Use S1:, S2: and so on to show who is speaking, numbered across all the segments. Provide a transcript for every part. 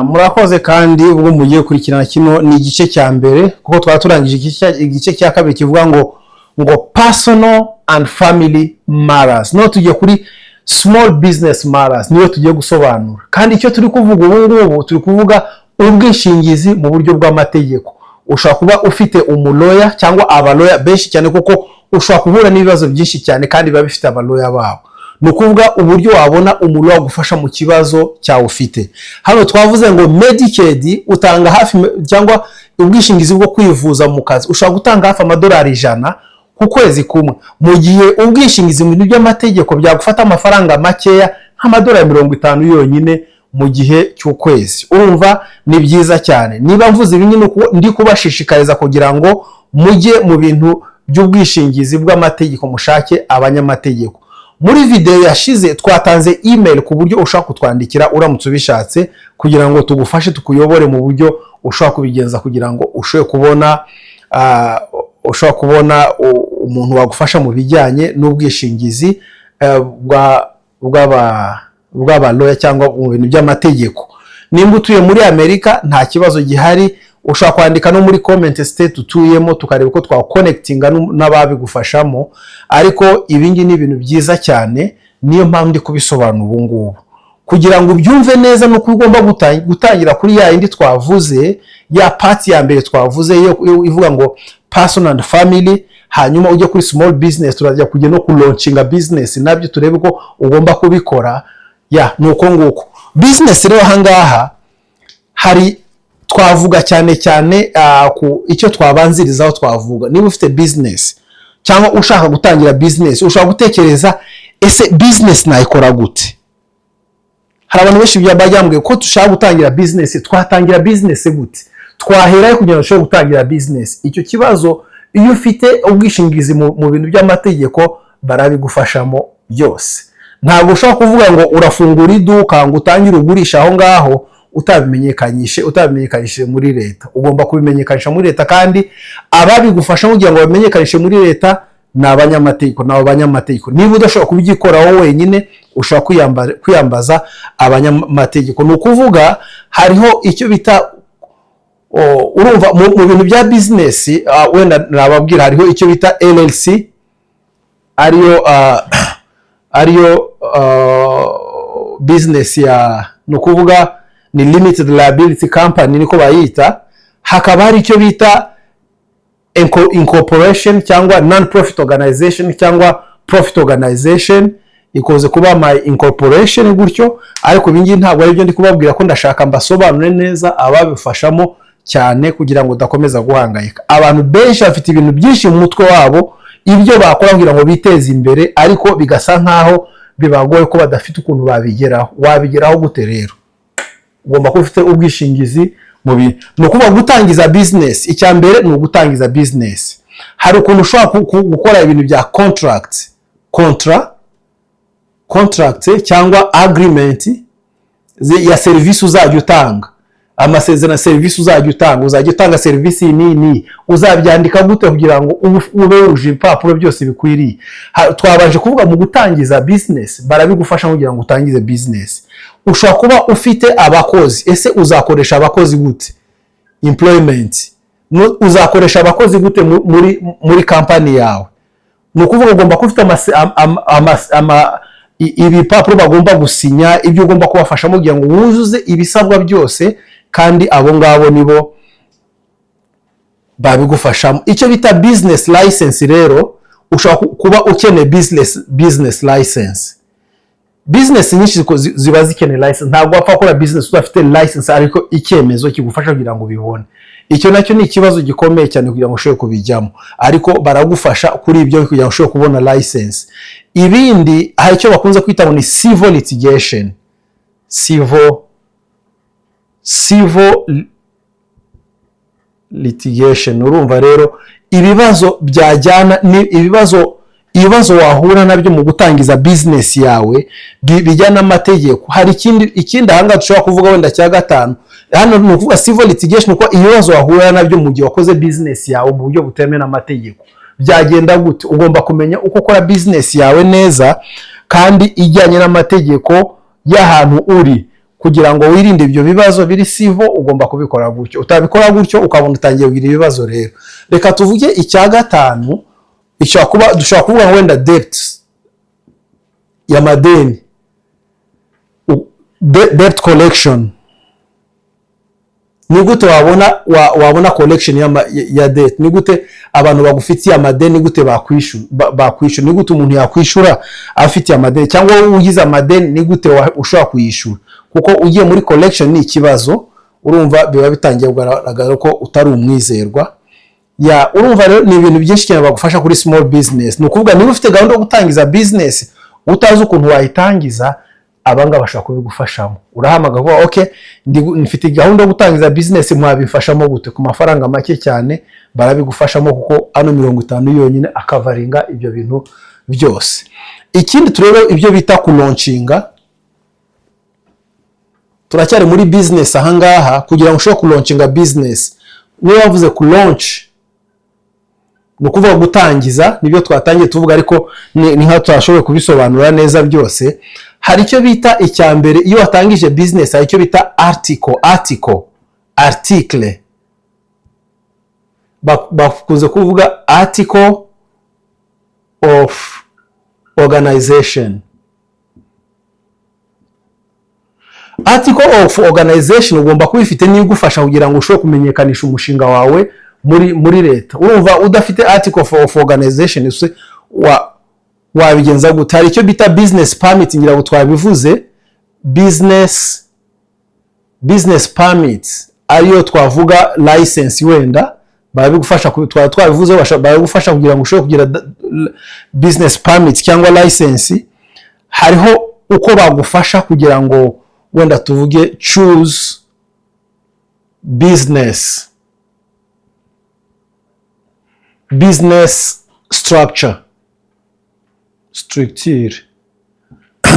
S1: Murakoze kandi ubwo mugiye kurikirana kino ni igice cya mbere kuko twaturangije igice cya kabiri kivuga ngo personal and family matters. No tugiye kuri small business matters niyo tugiye gusobanura. Kandi icyo turi kuvuga ubu turi kuvuga ubwishingizi mu buryo bw'amategeko. Ushobora kuba ufite umuloya cyangwa abaloya benshi cyane kuko ushobora kuhura n'ibibazo byinshi cyane kandi biba bifite abaloya babo. Nukuvuga uburyo wabona umuloya gufasha mu kibazo cyawe ufite. Hano twavuze ngo Medicaid utanga hafi cyangwa ubwishingizi bwo kwivuza mu kazi ushobora gutanga hafi $100 ku kwezi kumwe, mu gihe ubwishingizi mu bintu by'amategeko byagufata amafaranga makeya $50 yonyine mu gihe cy'ukwezi. Urumva ni byiza cyane. Niba mvuze ibi nyine ndi kubashishikariza kugira ngo mujye mu bintu by'ubwishingizi bw'amategeko mushake abanyamategeko. Muri video yashize twatanze email ku buryo ushaka kutwandikira uramutse ubishatse kugira ngo tugufashe tukuyobore mu buryo ushaka kubigenza kugira ngo ushaka kubona umuntu wagufasha mu bijyanye n'ubwishingizi bw'abaloya cyangwa mu bintu by'amategeko. Nimba utuye muri Amerika nta kibazo gihari, ushaka kwandika no muri comment state utuyemo tukareba ko twaconnectinga n'ababigufashamo. Ariko ibingi ni ibintu byiza cyane, niyo mpamvu ndi kubisobanura ubu ngubu kugira ngo ubyumve neza no kugomba gutangira kuri ya yindi twavuze, ya part ya mbere twavuze ivuga ngo personal and family, hanyuma ujye kuri small business turajya kujya no launching a business nabyo turebe ko ugomba kubikora. Nuko nguko business rero hangaha hari twavuga cyane ku icyo twabanzirizaho. Twavuga niba ufite business cyangwa ushaka gutangira business, ushaka gutekereza ese business nayikora gute. Hari abantu benshi byabajyambwe ko dushaka gutangira business, twatangira business gute, twaherayo kugira ngo ushobore gutangira business. Icyo kibazo iyo ufite ubwishingizi mu bintu by'amategeko barabigufashamo byose. Ntabwo ushobora kuvuga ngo urafungura iduka ngo utangire ugurisha aho ngaho utabimenyekanishe muri leta. Ugomba kubimenyekanisha muri leta, kandi ababigufasha kugira ngo bamenyekanishe muri leta ni abanyamategeko. Niba udashobora kubigikoraho wenyine ushobora kwiyambaza abanyamategeko. Ni ukuvuga hariho icyo bita urumva mu bintu bya business, wenda nababwira hariho icyo bita LLC ariyo business ni ukuvuga ni limited liability company niko bayita. Hakaba hari icyo bita incorporation cyangwa non-profit organization cyangwa profit organization, ikoze kuba my incorporation gutyo. Ariko bingi ntabwo ari byo ndi kubabwira, ko ndashaka mbasobanure neza ababifashamo cyane kugira ngo udakomeza guhangayika. Abantu benshi bafite ibintu byinshi mu mutwe wabo ibyo bakora kugira ngo biteze imbere, ariko bigasa nkaho bibagoye ko badafite ukuntu babigeraho. Wabigeraho gute rero? Ugomba kuba ufite ubwishingizi mu bintu. Ni ukuvuga gutangiza business, icya mbere ni ugutangiza business. Hari ukuntu ushobora gukora ibintu bya contract cyangwa agreement ya service uzajya utanga, amasezerano service uzajya utanga service nini, uzabyandika gute kugira ngo ube wuje impapuro byose bikwiriye. Twabanje kuvuga mu gutangiza business barabigufasha kugira ngo utangize business. Ushobora kuba ufite abakozi, ese uzakoresha abakozi gute? Employment, uzakoresha abakozi gute muri company yawe? Ni ukuvuga ugomba kufite ibipapuro bagomba gusinya, ibyo ugomba kubafasha kugira ngo wuzuze ibisabwa byose, kandi abo ngabo nibo babigufashamo. Icyo bita business license rero, ushobora kuba ukeneye business license. Business nyinshi ziba zikeneye license. Ntabwo wapfa gukora business udafite license ariko icyemezo kigufasha kugira ngo ubibone. Icyo nacyo ni ikibazo gikomeye cyane kugira ngo ushobore kubijyamo, ariko baragufasha kuri ibyo kugira ngo ushobore kubona license. Ibindi hari icyo bakunze kwita ngo ni civil litigation. Civil litigation. Urumva rero ibibazo byajyana ni ibibazo wahura nabyo mu gutangiza business yawe bijyana n'amategeko. Hari ikindi hanga dushobora kuvuga wenda cya gatanu. Hano ni ukuvuga civil litigation uko ibibazo wahura nabyo mu gihe wakoze business yawe mu buryo butemewe n'amategeko. Byagenda gute? Ugomba kumenya uko ukora business yawe neza kandi ijyanye n'amategeko y'ahantu uri. kugira ngo wirinde ibyo bibazo biri sivo ugomba kubikora gutyo. Utabikora gutyo ukabona utangiye kugira ibibazo. Rero reka tuvuge icya gatanu, dushobora kuvuga wenda debt y'amadeni, debt collection. Ni gute wabona collection ya debt? Ni gute abantu bagufitiye amadeni, ni gute bakwishura? Ni gute umuntu yakwishura afitiye amadeni, cyangwa ugize amadeni ni gute ushobora kuyishura? Kuko ugiye muri collection ni ikibazo, urumva biba bitangiye kugaragara ko utari umwizerwa. Urumva rero ni ibintu byinshi cyane bagufasha kuri small business. Ni ukuvuga niba ufite gahunda yo gutangiza business utazi ukuntu wayitangiza, abanga bashaka kubigufashamo. Urahamagara ngo okay, nifite gahunda yo gutangiza business, mwabifashamo gute? Ku mafaranga make cyane barabigufashamo, kuko ano 50 yonyine akavaringa ibyo bintu byose. Ikindi turebe ibyo bita ku launchinga. Turacyari muri business ahangaha, kugira ngo ushobore ku launchinga business. Niba wavuze ku launch, no kuvuga gutangiza, nibyo twatangiye tuvuga, ariko ni nka twashoboye kubisobanura neza byose. Hari icyo bita icya mbere, iyo watangije business hari icyo bita article. Bakuze kuvuga article of organization. Article of organization ugomba kubifite niyo gufasha kugira ngo ushobore kumenyekanisha umushinga wawe muri leta. Urumva udafite article of organization wabigenza gute? Hari icyo bita business permit, ngira ngo twabivuze. Business permit ariyo twavuga license, wenda barabigufasha twabivuze, barabigufasha kugira ngo ushobore kugira business permit cyangwa license. Hariho uko bagufasha kugira ngo wenda tuvuge choose business structure.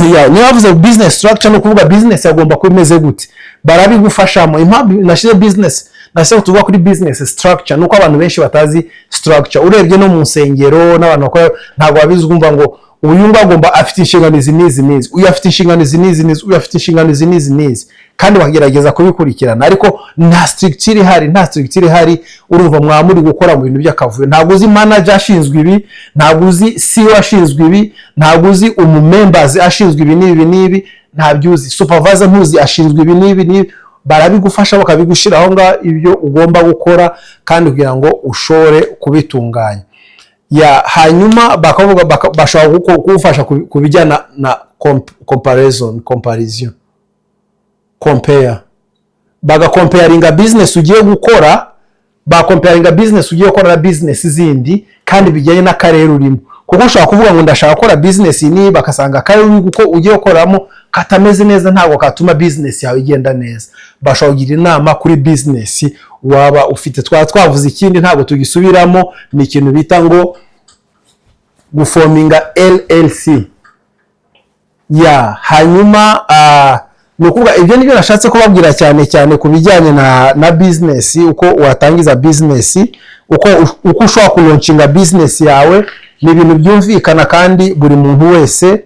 S1: Niba wavuze business structure, no kuvuga business yagomba kuba imeze gute, barabigufashamo. Impamvu nashize business, nashaka tuvuga kuri business structure, nuko abantu benshi batazi structure. Urebye no mu nsengero n'abantu bakora ntabwo babizumva ngo uyu ngagomba afite inshingano izi, uyu afite inshingano izi, uyu afite inshingano izi, kandi bagerageza kubikurikirana, ariko nta structure ihari. Urumva mwamuri gukora mu bintu by'akavuyo. Ntabwo uzi manager ashinzwe ibi, ntabwo uzi CEO ashinzwe ibi, ntabwo uzi members ashinzwe ibi n'ibi, ntabyo uzi. Supervisor ntuzi ashinzwe ibi n'ibi. Barabigufasha bakabigushiraho ibyo ugomba gukora, kandi kugira ngo ushore kubitunganya. Hanyuma bashobora kugufasha kubijyana na comparison, compare. Bagacomparinga business ugiye gukora, comparinga business ugiye gukora na business zindi, kandi bijyanye n'akarere urimo. Kuko ushobora kuvuga ngo ndashaka gukora business ni, bakasanga akarere uko ugiye gukoramo katameze neza, ntabwo katuma business yawe igenda neza. Bashobora kugira inama kuri business waba ufite. Twavuze ikindi ntabwo tugisubiramo, ni ikintu bita ngo guforminga LLC. Hanyuma ni ukuvuga ibyo nibyo nashatse kubabwira cyane ku bijyanye na business, uko watangiza business, uko ushobora kulaunchinga business yawe. Ni ibintu byumvikana kandi buri muntu wese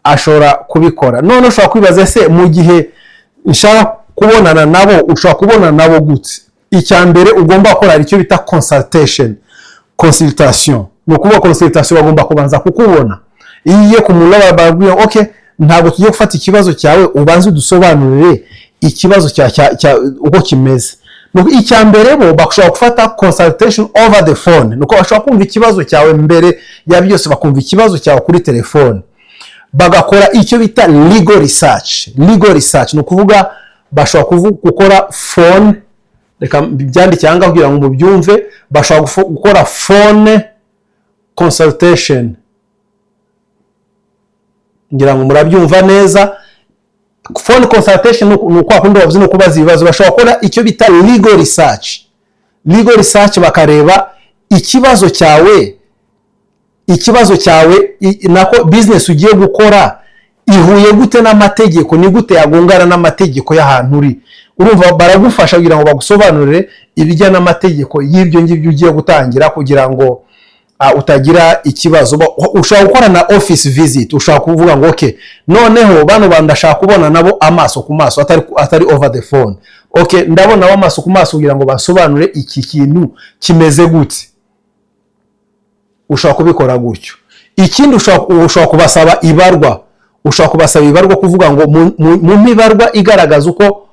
S1: ashobora kubikora. None ushobora kwibaza se mu gihe nshaka kubonana nabo, ushobora kubonana nabo gute? Icya mbere ugomba gukora icyo bita consultation. Ni ukuvuga consultation bagomba kubanza kukubona. Iyo ugiye kumulaba babwiye okay, ntabwo tugiye gufata ikibazo cyawe, ubanze udusobanurire ikibazo uko kimeze. Nuko icya mbere bo bashobora gufata consultation over the phone. Nuko bashobora kumva ikibazo cyawe mbere ya byose, bakumva ikibazo cyawe kuri telefone. Bagakora icyo bita legal research. Ni ukuvuga bashobora gukora phone, reka byandike cyangwa kugira ngo mubyumve, bashobora gukora phone consultation. Ngira ngo murabyumva neza. Phone consultation ni uko akunda bavuze no kubaza ibibazo. Bashobora gukora icyo bita legal research, bakareba ikibazo cyawe nako business ugiye gukora ihuye gute n'amategeko, ni gute yagongana n'amategeko y'ahantu uri. Urumva baragufasha kugira ngo bagusobanurire ibijyana n'amategeko y'ibyo ngibyo ugiye gutangira, kugira ngo utagira ikibazo. Ushobora gukora na office visit, ushobora kuvuga ngo okay, noneho bano bantu ndashaka kubona nabo amaso ku maso, atari over the phone. Okay, ndabona amaso ku maso kugira ngo basobanure iki kintu kimeze gute. Ushobora kubikora gutyo. Ikindi ushobora kubasaba ibarwa. Ushobora kubasaba ibarwa kuvuga ngo mu mibarwa igaragaza uko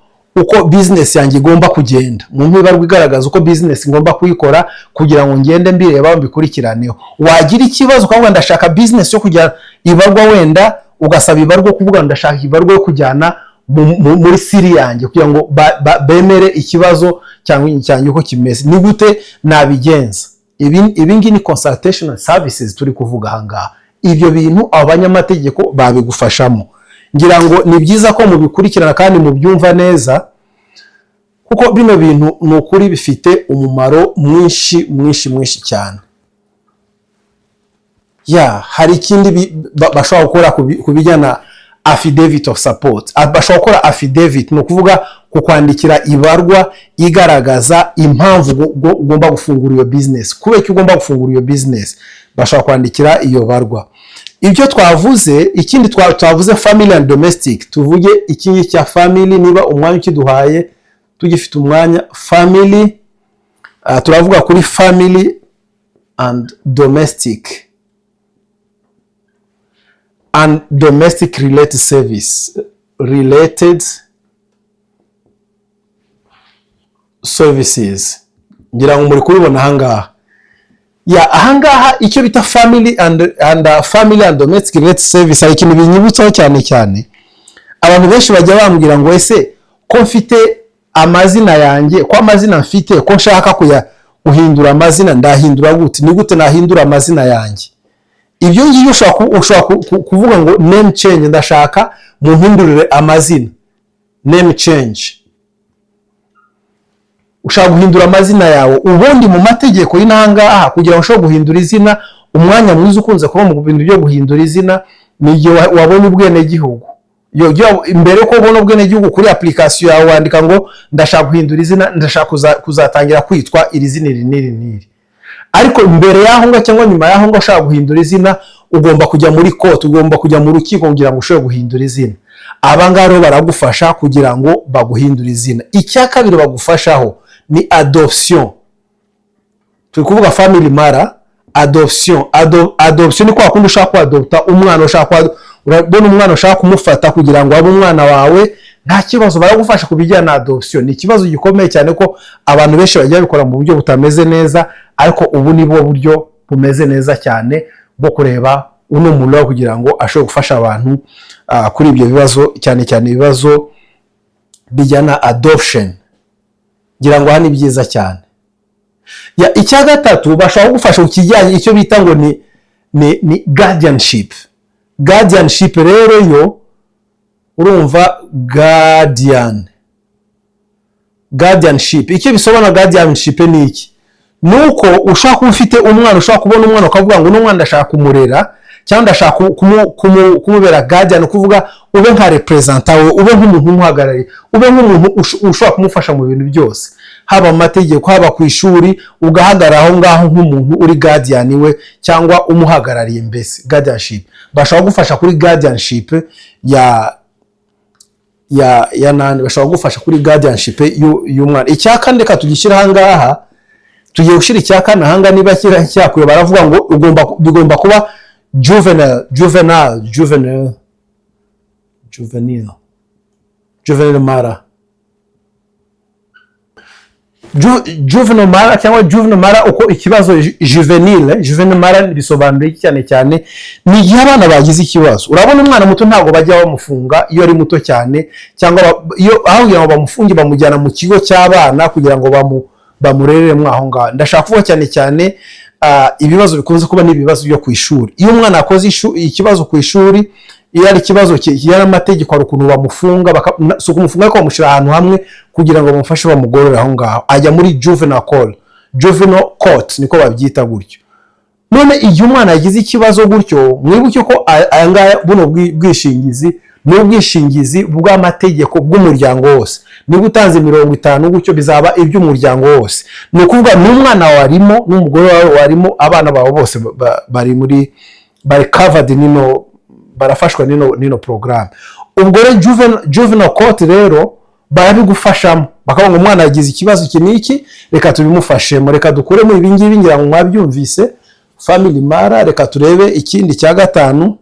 S1: business yanjye igomba kugenda. Mu mibarwa igaragaza uko business ngomba kuyikora kugira ngo ngende mbireba mbikurikiraneho. Wagira ikibazo ukavuga ndashaka business yo kujya ibarwa, wenda ugasaba ibarwa kuvuga ndashaka ibarwa yo kujyana muri siri yanjye kugira ngo bemere ikibazo cyangwa uko kimeze. Ni gute nabigenza? Ibi ngi ni consultation services turi kuvuga ahangaha. Ibyo bintu abanyamategeko babigufashamo. Ngira ngo ni byiza ko mubikurikirana kandi mubyumva neza, kuko bino bintu n'ukuri bifite umumaro mwinshi cyane. Hari ikindi bashobora gukora kubijyana affidavit of support. Bashobora gukora affidavit, no kuvuga kukwandikira ibarwa igaragaza impamvu ugomba gufungura iyo business. Kubera ugomba gufungura iyo business, bashobora kwandikira iyo barwa. Ibyo twavuze, ikindi twavuze family and domestic. Tuvuge ikindi cya family, niba umwanya ukiduhaye tugifite umwanya. Family, turavuga kuri family and domestic related services. Ngira ngo muri kubibona ahangaha. Ahangaha icyo bita family and domestic related service, hari ikintu binyibutsaho cyane. Abantu benshi bajya bambwira ngo ese ko mfite amazina yanjye, ko amazina mfite, ko nshaka guhindura amazina, ndahindura gute? Ni gute nahindura amazina yanjye? Ibyo ngiyo ushobora kuvuga ngo name change, ndashaka muhindurire amazina, name change. Ushaka guhindura amazina yawe. Ubundi mu mategeko y'intangaha, kugira ngo ushobore guhindura izina, umwanya mwiza ukunze kuba mu bintu byo guhindura izina ni igihe wabonye ubwenegihugu. Imbere ko ubona ubwenegihugu, kuri application yawe wandika ngo ndashaka guhindura izina, ndashaka kuzatangira kwitwa iri zina niri. Ariko imbere yaho cyangwa nyuma yaho ushaka guhindura izina, ugomba kujya muri court, ugomba kujya mu rukiko kugira ngo ushobore guhindura izina. Abangaro baragufasha kugira ngo baguhindure izina. Icya kabiri bagufashaho ni adoption. Turi kuvuga family mara, adoption. Adoption ni kwa kundi ushaka kuadopta umwana, urabona umwana ushaka kumufata kugira ngo abe umwana wawe, nta kibazo baragufasha kubijyana na adoption. Ni ikibazo gikomeye cyane ko abantu benshi bajya bikora mu buryo butameze neza, ariko ubu ni bwo buryo bumeze neza cyane bwo kureba uno muntu kugira ngo ashobore gufasha abantu kuri ibyo bibazo, cyane ibibazo bijyana adoption. Ngira ngo hani byiza cyane. Icya gatatu bashobora gufasha ku kijyanye icyo bita ngo ni guardianship. Guardianship rero yo urumva guardianship. Icyo bisobanura guardianship ni iki? Nuko ushaka kuba ufite umwana, ushaka kubona umwana ukavuga ngo n'umwana ndashaka kumurera cyangwa ndashaka kumubera guardian, kuvuga ube nka representative we, ube nk'umuntu umuhagarariye, ube nk'umuntu ushobora kumufasha mu bintu byose, haba amategeko, haba ku ishuri, ugahagarara aho ngaho nk'umuntu uri guardian we cyangwa umuhagarariye. Mbese guardianship bashobora gufasha kuri guardianship ya nani, bashobora gufasha kuri guardianship y'umwana. Icyaka ndeka tugishyira ahangaha, tugiye gushyira icyaka nahanga niba cyakuye, baravuga ngo bigomba kuba juvenile mara. Juvenile mara cyangwa juvenile mara, uko ikibazo juvenile mara bisobanuye cyane ni igihe abana bagize ikibazo. Urabona umwana muto ntabwo bajya bamufunga iyo ari muto cyane, cyangwa aho kugira ngo bamufunge bamujyana mu kigo cy'abana kugira ngo bamurerere mwaho ngaho. Ndashaka kuvuga cyane ibibazo bikunze kuba n'ibibazo byo ku ishuri. Iyo umwana akoze ikibazo ku ishuri, iyo ari ikibazo kijyana n'amategeko, ari ukuntu bamufunga, so kumufunga ariko bamushyira ahantu hamwe kugira ngo bamufashe bamugorore aho ngaho, ajya muri juvenile court niko babyita gutyo. None igihe umwana yagize ikibazo gutyo, mwibuke ko aya ngaya buno bwishingizi n'ubwishingizi bw'amategeko bw'umuryango wose. niba utanze 50 gutyo bizaba iby'umuryango wose. Ni ukuvuga n'umwana warimo n'umugore wawe warimo, abana bawe bose bari covered nino, barafashwa nino program. Ubwo rero juvenile court rero barabigufashamo, bakavuga umwana yagize ikibazo iki n'iki, reka tubimufashemo, reka dukuremo ibi ngibi ngira ngo mwabyumvise family mara. Reka turebe ikindi cya gatanu,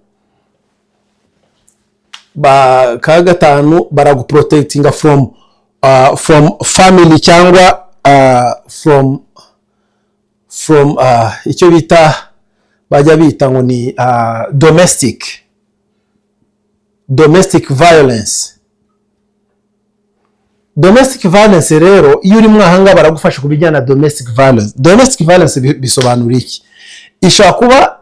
S1: ka gatanu baraguprotectinga from family cyangwa from icyo bita bajya bita ngo ni domestic violence. Domestic violence rero iyo uri mwahanga baragufasha kubijyana domestic violence. Domestic violence bisobanura iki? Ishobora kuba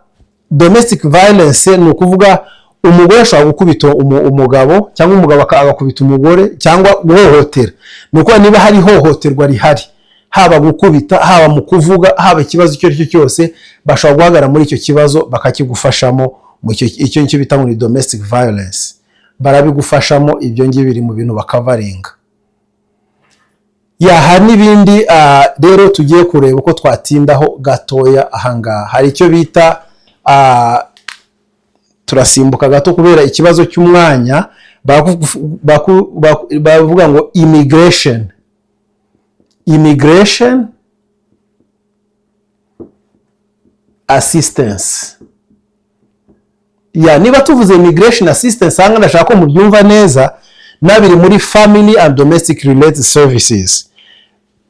S1: domestic violence ni ukuvuga umugore ashobora gukubita umugabo cyangwa umugabo agakubita umugore cyangwa guhohotera. Ni ukuvuga niba hari hohoterwa rihari, haba gukubita, haba mu kuvuga, haba ikibazo icyo aricyo cyose, bashobora guhagarara muri icyo kibazo bakakigufashamo. Mu icyo bita ngo ni domestic violence, barabigufashamo. Ibyo ngibi biri mu bintu bakavaringa. Hari n'ibindi rero tugiye kureba uko twatindaho gatoya ahangaha. Hari icyo bita turasimbuka gato kubera ikibazo cy'umwanya, bavuga ngo immigration assistance. Niba tuvuze immigration assistance hanga ndashaka ko mubyumva neza, nabiri muri family and domestic related services.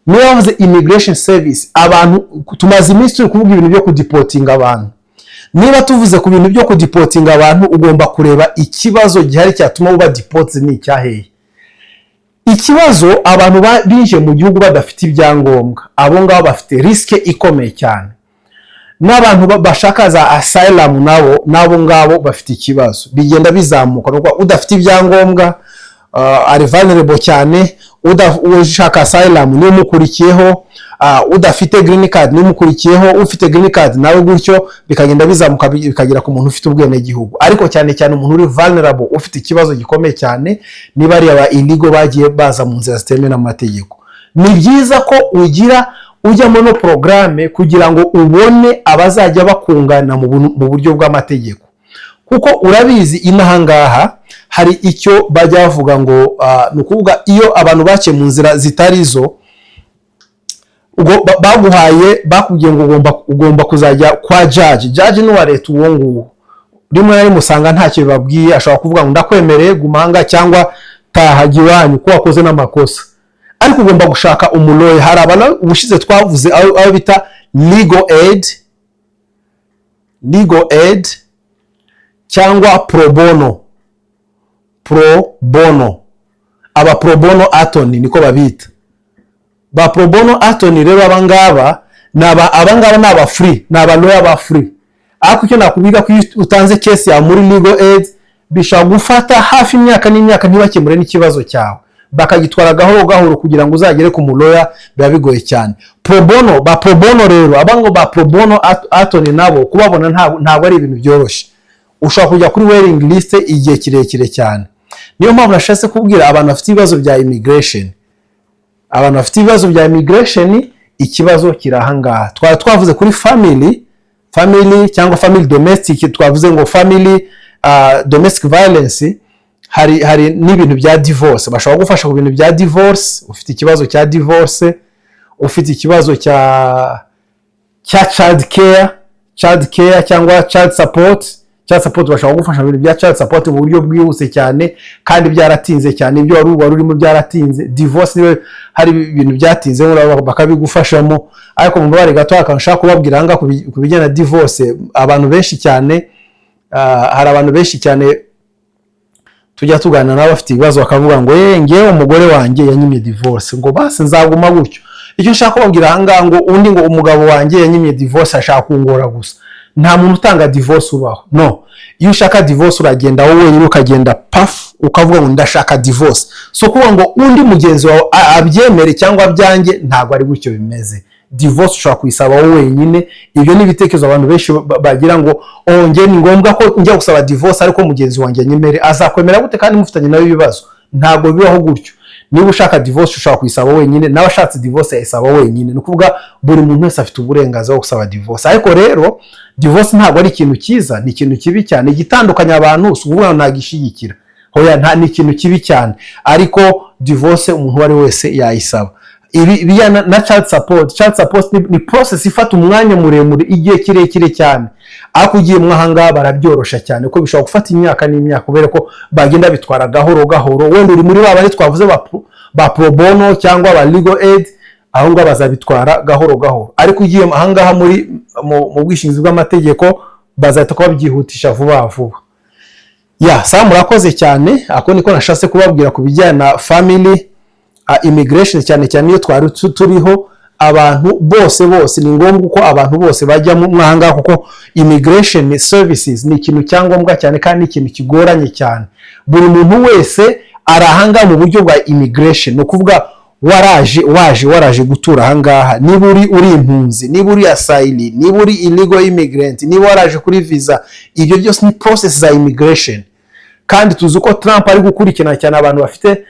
S1: Niba bavuze immigration service, abantu tumaze iminsi turi kuvuga ibintu byo kudeportinga abantu. Niba tuvuze ku bintu byo kudeportinga abantu, ugomba kureba ikibazo gihari cyatuma uba deported ni icyaheye. Ikibazo abantu binje mu gihugu badafite ibyangombwa, abo ngabo bafite risk ikomeye cyane. N'abantu bashaka za asylum nabo ngabo bafite ikibazo, bigenda bizamuka. Nuko udafite ibyangombwa ari vulnerable cyane, ushaka asylum niyo mukurikiyeho, udafite green card niyo mukurikiyeho, ufite green card nawe gutyo bikagenda bizamuka bikagera ku muntu ufite ubwene gihugu. Ariko cyane cyane umuntu uri vulnerable ufite ikibazo gikomeye cyane, niba ari aba illegal bagiye baza mu nzira zitemewe n'amategeko. Ni byiza ko ujyamo no programme kugira ngo ubone abazajya bakungana mu buryo bw'amategeko, kuko urabizi inahangaha hari icyo bajya bavuga ngo nukuvuga iyo abantu baciye mu nzira zitari zo, baguhaye bakubwiye ngo ugomba kuzajya kwa judge n'uwa leta. Uwo nguwo rimwe na rimwe usanga ntacyo bibabwiye, ashobora kuvuga ngo ndakwemereye gumanga cyangwa tahagira iwanyu ko wakoze n'amakosa, ariko ugomba gushaka umuloye. Hari abantu ubushize twavuze aho bita legal aid cyangwa pro bono. Aba pro bono attorney niko babita. Ba pro bono attorney rero abangaba naba free, naba lawyer ba free. Ariko icyo nakubiga ko utanze case ya muri legal aid bishobora gufata hafi imyaka n'imyaka ntibakemure n'ikibazo cyawe, bakagitwara gahoro kugira ngo uzagere ku muloya, biba bigoye cyane. Pro bono rero abango ba pro bono attorney nabo kubabona ntabwo ari ibintu byoroshye. Ushobora kujya kuri waiting list igihe kirekire cyane. Niyo mpamvu nashatse kubwira abantu bafite ibibazo bya immigration. Abantu bafite ibibazo bya immigration, ikibazo kirahangaha. Twavuze kuri family cyangwa family domestic, twavuze ngo family domestic violence. Hari n'ibintu bya divorce, bashobora gufasha ku bintu bya divorce. Ufite ikibazo cya divorce, ufite ikibazo cya child care cyangwa child support bashobora gufasha ibintu bya child support mu buryo bwihuse cyane kandi byaratinze cyane. Ibyo wari urimo byaratinze. Divorce niwe hari ibintu byatinze bakabigufashamo. Ariko mu mbare gato akanshaka kubabwira hanga kubijyana divorce, abantu benshi cyane hari abantu benshi cyane tujya tugana nabo bafite ibibazo bakavuga ngo ngewe umugore wanjye yanyimye divorce, ngo base nzaguma gutyo. Icyo nshaka kubabwira hanga ngo undi ngo umugabo wanjye yanyimye divorce ashaka kungora gusa. Nta muntu utanga divorce ubaho, no. Iyo ushaka divorce uragenda wowe wenyine ukagenda ukavuga ngo ndashaka divorce. So kuvuga ngo undi mugenzi wawe abyemere cyangwa byange, ntabwo ari gutyo bimeze. Divorce ushobora kuyisaba wowe wenyine. Ibyo ni ibitekerezo abantu benshi bagira ngo nge ni ngombwa ko njya gusaba divorce ariko mugenzi wanjye anyemere. Azakwemera gute kandi mufitanye nawe ibibazo? Ntabwo bibaho gutyo. niba ushaka divorce ushaka kuyisaba wenyine, nawe ashatse divorce yayisaba wenyine. Ni ukuvuga buri muntu wese afite uburenganzira bwo gusaba divorce. Ariko rero divorce ntabwo ari ikintu cyiza, ni ikintu kibi cyane. Igitandukanya abantu si ukuvuga ntabwo ishigikira, hoya ni ikintu kibi cyane. Ariko divorce umuntu uwo ari wese yayisaba. Ibi na child support ni process ifata umwanya muremure, igihe kirekire cyane. Ariko ugiye mwahangaha barabyorosha cyane ko bishobora gufata imyaka n'imyaka, kubera ko bagenda bitwara gahoro gahoro. Wenda uri muri baba twavuze ba pro bono cyangwa ba legal aid, aho ngo bazabitwara gahoro gahoro. Ariko ugiye ahangaha mu bwishingizi bw'amategeko bazahita ko babyihutisha vuba vuba. Sa murakoze cyane. Ako niko nashatse kubabwira ku bijyanye na family immigration, cyane cyane iyo twari turiho. Abantu bose ni ngombwa ko abantu bose bajya mu mwanga, kuko immigration services ni ikintu cyangombwa cyane kandi ikintu kigoranye cyane. Buri muntu wese arahanga mu buryo bwa immigration, no kuvuga waraje gutura ahangaha, niba uri impunzi, niba uri asylum, niba uri illegal immigrant, niba waraje kuri visa, ibyo byose ni process za immigration. Kandi tuzi ko Trump ari gukurikirana cyane abantu bafite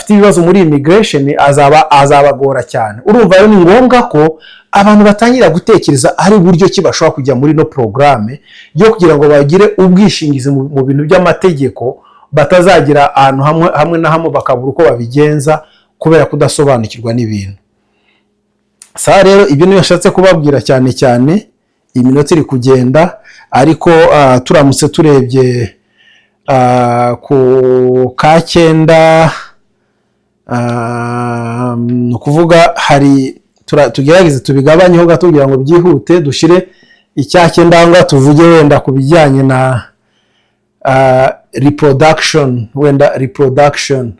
S1: ibibazo muri immigration, azabagora cyane. Urumva rero ni ngombwa ko abantu batangira gutekereza ari uburyo ki bashobora kujya muri no programme yo kugira ngo bagire ubwishingizi mu bintu by'amategeko, batazagira ahantu hamwe na hamwe bakabura uko babigenza kubera kudasobanukirwa n'ibintu. Rero ibyo niyo yashatse kubabwira cyane cyane. Iminota iri kugenda, ariko turamutse turebye ku ka-9, ni ukuvuga hari tugerageze tubigabanyeho gato kugira ngo byihute, dushire icya-9 ngo tuvuge wenda ku bijyanye na reproduction, wenda reproduction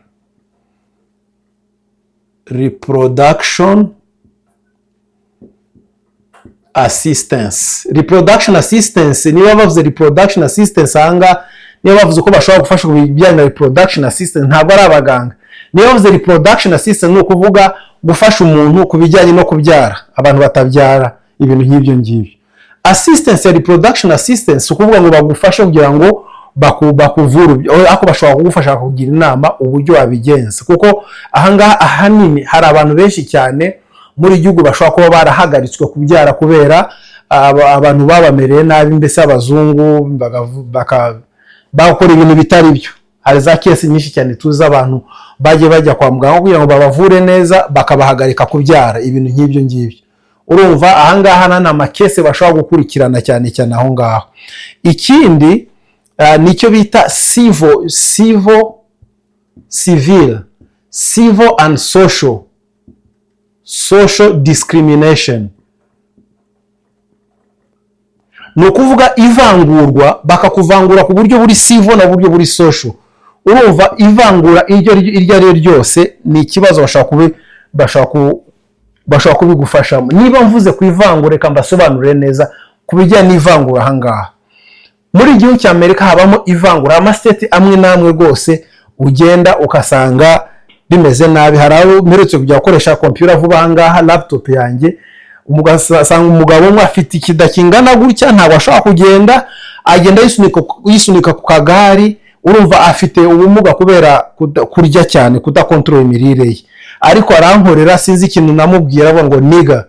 S1: assistance. Reproduction assistance, niba bavuze reproduction assistance ahanga, niba bavuze ko bashobora gufasha ku bijyanye na reproduction assistance, ntabwo ari abaganga. Niba bavuze reproduction assistance ni ukuvuga gufasha umuntu ku bijyanye no kubyara, abantu batabyara, ibintu nk'ibyo ngibyo. Assistance ya reproduction assistance ukuvuga ngo bagufashe kugira ngo bakuvura, ako bashobora kugufasha kugira inama uburyo wabigenza, kuko ahangaha ahanini hari abantu benshi cyane muri igihugu bashobora kuba barahagaritswe kubyara kubera abantu babamereye nabi, mbese abazungu bakora ibintu bitari byo. Hari za kesi nyinshi cyane tuzi abantu bajya kwa muganga kugira ngo babavure neza, bakabahagarika kubyara, ibintu nk'ibyo ngibyo. Urumva ahangaha nana amakesi bashobora gukurikirana cyane cyane aho ngaho. Ikindi nicyo bita civil and social discrimination. Ni ukuvuga ivangurwa, bakakuvangura ku buryo buri civil na buryo buri social. Urumva ivangura iryo ari ryose ni ikibazo bashaka kubigufashamo. Niba mvuze ku ivangura, reka mbasobanurire neza ku bijyanye n'ivangura ahangaha. Muri igihugu cya Amerika habamo ivangura, amastate amwe namwe rwose ugenda ukasanga bimeze nabi. Hari aho mperutse kujya gukoresha computer vuba ahangaha, laptop yanjye, ugasanga umugabo umwe afite ikida kingana gutya, ntabwo ashobora kugenda, agenda yisunika ku kagari. Urumva afite ubumuga kubera kurya cyane, kudakontrola imirire ye. Ariko arankorera, sinzi ikintu namubwira ngo niga,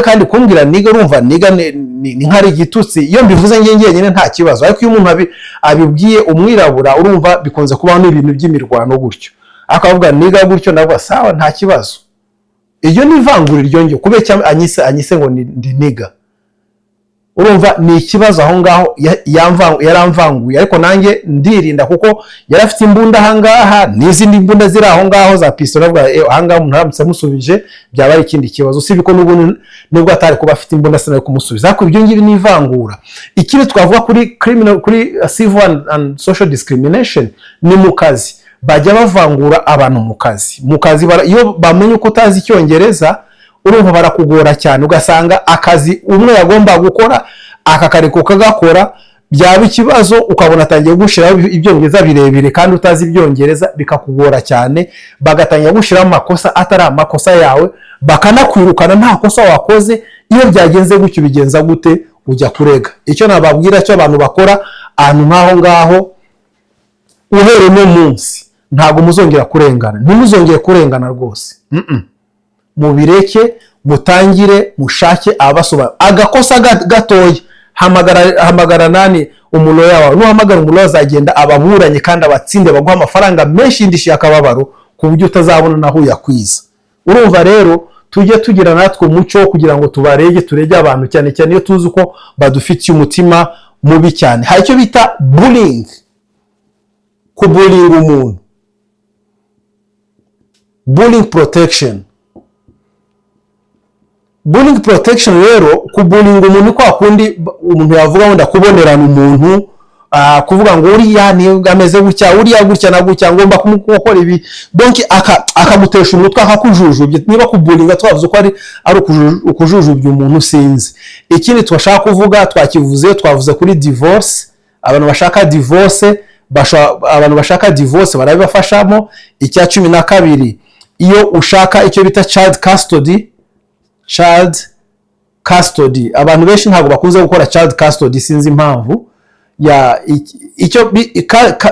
S1: kandi kumbwira niga, urumva niga ni nkari igitutsi. Iyo mbivuze nyine nta kibazo, ariko iyo umuntu abibwiye umwirabura, urumva bikunze kubaho n'ibintu by'imirwano gutyo. Akavuga niga gutyo, navuga sawa nta kibazo. Iyo ni ivangura ryongeye kubera anyise ngo ndi niga. Urumva ni ikibazo aho ngaho, yaramvanguye. Ariko nanjye ndirinda, kuko yarafite imbunda ahangaha n'izindi mbunda ziri aho ngaho za pistolet. Navuga ahangaha umuntu aramutse musubije byaba ari ikindi kibazo, usibye ko nubwo atari kuba afite imbunda sinari kumusubiza. Ariko ibyo ngibi ni ivangura. Ikindi twavuga kuri civil and social discrimination ni mu kazi. Bajya bavangura abantu mu kazi. Iyo bamenye ko utazi Icyongereza, urumva barakugora cyane, ugasanga akazi umwe yagomba gukora akakareka ukagakora, byaba ikibazo, ukabona atangiye gushiraho ibyongereza birebire kandi utazi ibyongereza, bikakugora cyane. Bagatangira gushiraho amakosa atari amakosa yawe, bakanakwirukana nta kosa wakoze. Iyo byagenze gutyo bigenza gute? Ujya kurega. Icyo nababwira cyo abantu bakora ahantu nk'aho ngaho, uhereye no munsi ntago muzongera kurengana, ntimuzongere kurengana rwose. Mubireke, mutangire mushake abasobanura. Agakosa gatoya, hamagara nani umuloya wawe, nuhamagara umuloya azagenda ababuranye kandi abatsinde baguha amafaranga menshi y'indishyi y'akababaro ku buryo utazabona naho yakwiza. Urumva rero tujye tugira natwe umuco kugira ngo turege abantu cyane cyane iyo tuzi uko badufitiye umutima mubi cyane. Hari icyo bita bullying, kubulinga umuntu, bullying protection. Bullying protection rero, kubulinga umuntu kwa kundi umuntu yavuga ngo ndakubonerana umuntu, kuvuga ngo uriya ni ameze gutya, uriya gutya na gutya, ngomba kumukora ibi, donc akamutesha umutwe akakujujubye. Niba kubulinga twavuze ko ari ukujujubya umuntu sinzi. Ikindi twashaka kuvuga twavuze kuri divorce. Abantu bashaka divorce barabibafashamo. Icya 12, iyo ushaka icyo bita child custody, abantu benshi ntabwo bakunze gukora child custody, sinzi impamvu.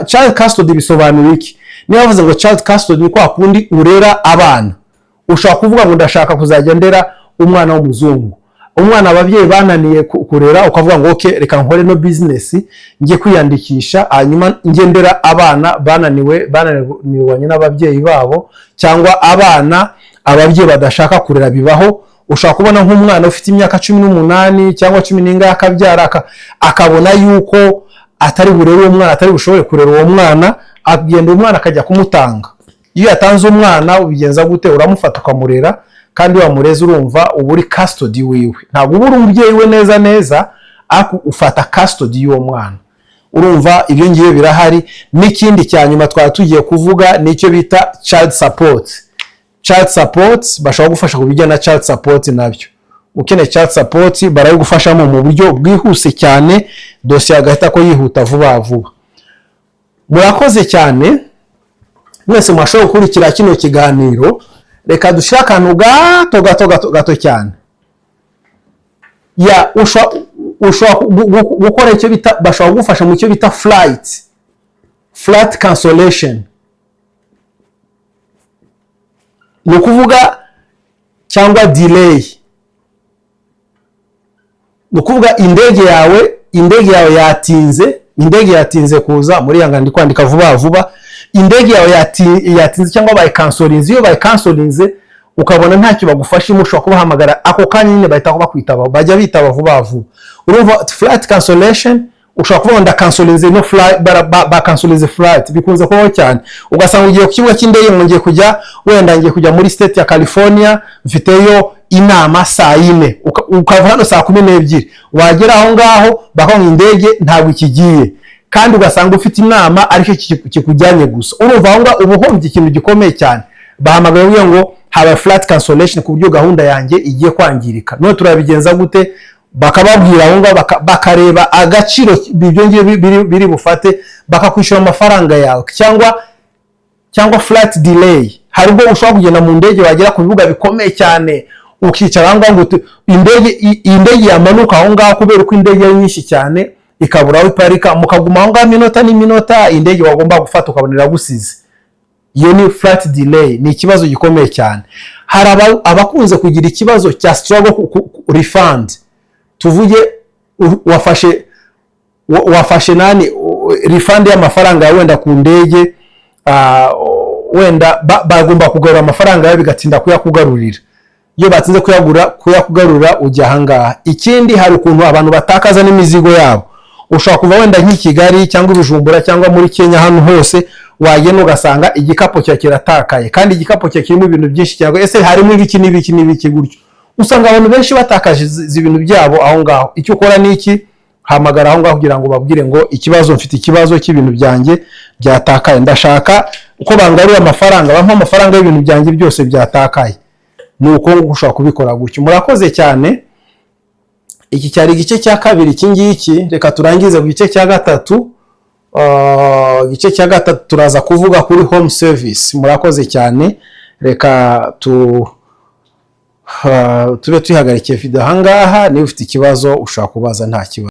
S1: Child custody bisobanura iki? Niba bavuze ngo child custody ni kwa kundi urera abana. Ushaka kuvuga ngo ndashaka kuzajya ndera umwana w'umuzungu, umwana ababyeyi bananiye kurera, ukavuga ngo okay, reka nkore no business, ngiye kwiyandikisha, hanyuma ngiye ndera abana bananiwe n'ababyeyi babo, cyangwa abana ababyeyi badashaka kurera. Bibaho. Ushaka kubona nk'umwana ufite imyaka 18 cyangwa 10 akabyara, akabona yuko atari burere uwo mwana, atari bushobore kurera uwo mwana, agenda umwana akajya kumutanga. Iyo yatanze umwana ubigenza gute? Uramufata ukamurera, kandi wamureza urumva uba uri custody wiwe, ntabwo uba uri umubyeyi we neza, ako ufata custody y'uwo mwana. Urumva ibyo ngiye birahari. N'ikindi cyanyuma tugiye kuvuga nicyo bita child support. Child support bashobora gufasha kubijyana na child support nabyo. Ukeneye child support barayigufashamo mu buryo bwihuse cyane, dosiye agahita ko yihuta vuba. Murakoze cyane mwese mwashobora gukurikira kino kiganiro. Reka dushire akantu gato cyane. Gukora icyo bita, bashobora gufasha mu cyo bita flight cancellation. Ni ukuvuga cyangwa delay. Ni ukuvuga indege yawe yatinze kuza, muri yanga ndi kwandika vuba. Indege yawe yatinze cyangwa bayikansolinze. Iyo bayikansolinze ukabona ntacyo bagufasha, mushobora kubahamagara ako kanya nyine bahita bakwitaba, bajya bitaba vuba. Urumva flight cancellation, ushobora kuvuga ndakansolinze no flight, bakansolinze flight. Bikunze kubaho cyane. Ugasanga ugiye ku kibuga cy'indege, ngiye kujya muri state ya California, mfiteyo inama saa 4, ukava hano saa 12, wagera aho ngaho bakanga indege ntabwo ikigiye, kandi ugasanga ufite inama ariko kikujyanye gusa. Urumva aho ngaho ubuhombye ikintu gikomeye cyane. Bahamagaye ngo haba flight cancellation ku buryo gahunda yanjye igiye kwangirika. None turabigenza gute? Bakababwira aho ngaho, bakareba agaciro ibyo ngiye biri bufate, bakakwishyura amafaranga yawe. Cyangwa flight delay. Hari ubwo ushobora kugenda mu ndege, wagera ku bibuga bikomeye cyane, ukicara aho ngaho ngo indege yamanuka aho ngaho kubera ko indege ari nyinshi cyane, ikabura aho iparika, mukaguma aho ngaho iminota, indege wagomba gufata ukabonera gusize. Iyo ni flight delay. Ni ikibazo gikomeye cyane. Hari abakunze kugira ikibazo cya struggle refund. Tuvuge wafashe refund y'amafaranga wenda ku ndege, wenda bagomba kugarura amafaranga yawe bigatinda kuyakugarurira. Iyo batinze kuyakugarura ujya ahangaha. Ikindi, hari ukuntu abantu batakaza n'imizigo yabo. Ushobora kuva wenda nk'i Kigali cyangwa Bujumbura cyangwa muri Kenya, hano hose wagenda ugasanga igikapo cya kiratakaye, kandi igikapo cya kirimo ibintu byinshi cyangwa ese harimo ibiki gutyo. Usanga abantu benshi batakaje ibintu byabo aho ngaho. Icyo ukora ni iki? Hamagara aho ngaho kugira ngo babwire ngo mfite ikibazo cy'ibintu byanjye byatakaye, ndashaka uko bangarura amafaranga, bampa amafaranga y'ibintu byanjye byose byatakaye. Nuko ushobora kubikora gutyo. Murakoze cyane. Iki cyari igice cya kabiri. Iki ngiki reka turangize ku gice cya gatatu. Igice cya gatatu turaza kuvuga kuri home service. Murakoze cyane. Reka tube twihagarikiye video ahangaha. Niba ufite ikibazo ushaka kubaza, nta kibazo.